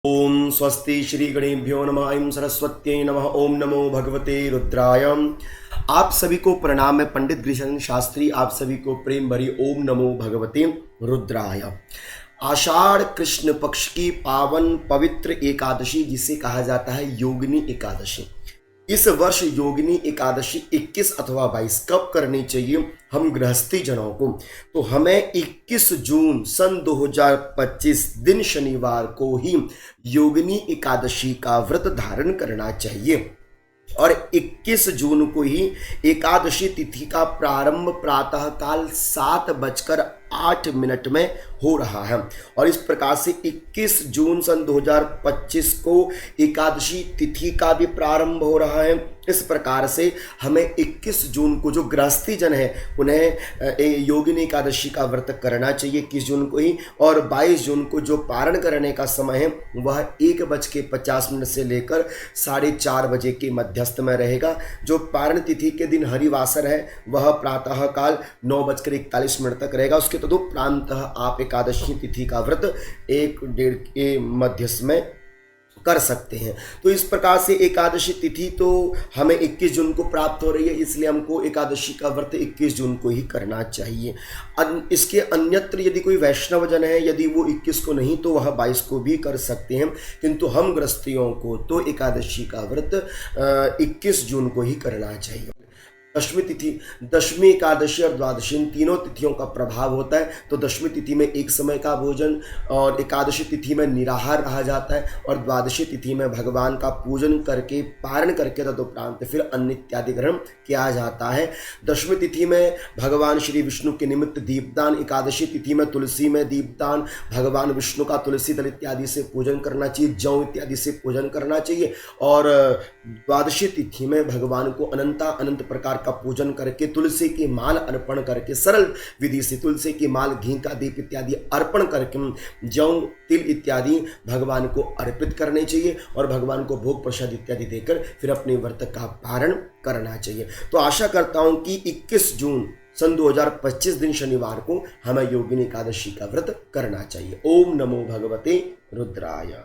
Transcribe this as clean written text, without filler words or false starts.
ओम स्वस्ति श्री गणेभ्यो नमः। ऐं सरस्वत्यै नमः। ओम नमो भगवते रुद्राय। आप सभी को प्रणाम है। पंडित गृहशरण शास्त्री आप सभी को प्रेम भरी ओम नमो भगवते रुद्राय। आषाढ़ कृष्ण पक्ष की पावन पवित्र एकादशी जिसे कहा जाता है योगिनी एकादशी। इस वर्ष योगिनी एकादशी 21 अथवा 22 कब करनी चाहिए हम गृहस्थी जनों को, तो हमें 21 जून सन 2025 दिन शनिवार को ही योगिनी एकादशी का व्रत धारण करना चाहिए और 21 जून को ही एकादशी तिथि का प्रारंभ प्रातः काल 7:08 में हो रहा है और इस प्रकार से 21 जून सन 2025 को एकादशी तिथि का भी प्रारंभ हो रहा है। इस प्रकार से हमें 21 जून को जो गृहस्थी जन है उन्हें योगिनी एकादशी का व्रत करना चाहिए 21 जून को ही। और 22 जून को जो पारण करने का समय है वह 1:50 से लेकर 4:30 बजे के मध्यस्थ में रहेगा। जो पारण तिथि के दिन हरिवासर है वह प्रातः काल 9:41 तक रहेगा। उसके तदुपरांत आप एकादशी तिथि का व्रत 1-1:30 के मध्यस्थ में कर सकते हैं। तो इस प्रकार से एकादशी तिथि तो हमें 21 जून को प्राप्त हो रही है, इसलिए हमको एकादशी का व्रत 21 जून को ही करना चाहिए। इसके अन्यत्र यदि कोई वैष्णव जन है यदि वो 21 को नहीं तो वह 22 को भी कर सकते हैं, किंतु हम गृहस्थियों को तो एकादशी का व्रत 21 जून को ही करना चाहिए। दशमी तिथि, दशमी एकादशी और द्वादशी इन तीनों तिथियों का प्रभाव होता है। तो दशमी तिथि में एक समय का भोजन और एकादशी तिथि में निराहार रहा जाता है और द्वादशी तिथि में भगवान का पूजन करके पारण करके तदुपरांत फिर अन्न इत्यादि ग्रहण किया जाता है। दशमी तिथि में भगवान श्री विष्णु के निमित्त दीपदान, एकादशी तिथि में तुलसी में दीपदान, भगवान विष्णु का तुलसी दल इत्यादि से पूजन करना चाहिए, जौ इत्यादि से पूजन करना चाहिए। और द्वादशी तिथि में भगवान को अनंत प्रकार का पूजन करके तुलसी की माल अर्पण करके सरल विधि से तुलसी की माल, घी का दीप इत्यादि अर्पण करके जौ तिल इत्यादि भगवान को अर्पित करने चाहिए और भगवान को भोग प्रसाद इत्यादि देकर फिर अपने व्रत का पारण करना चाहिए। तो आशा करता हूं कि 21 जून सन 2025 दिन शनिवार को हमें योगिनी एकादशी का व्रत करना चाहिए। ओम नमो भगवते रुद्राय।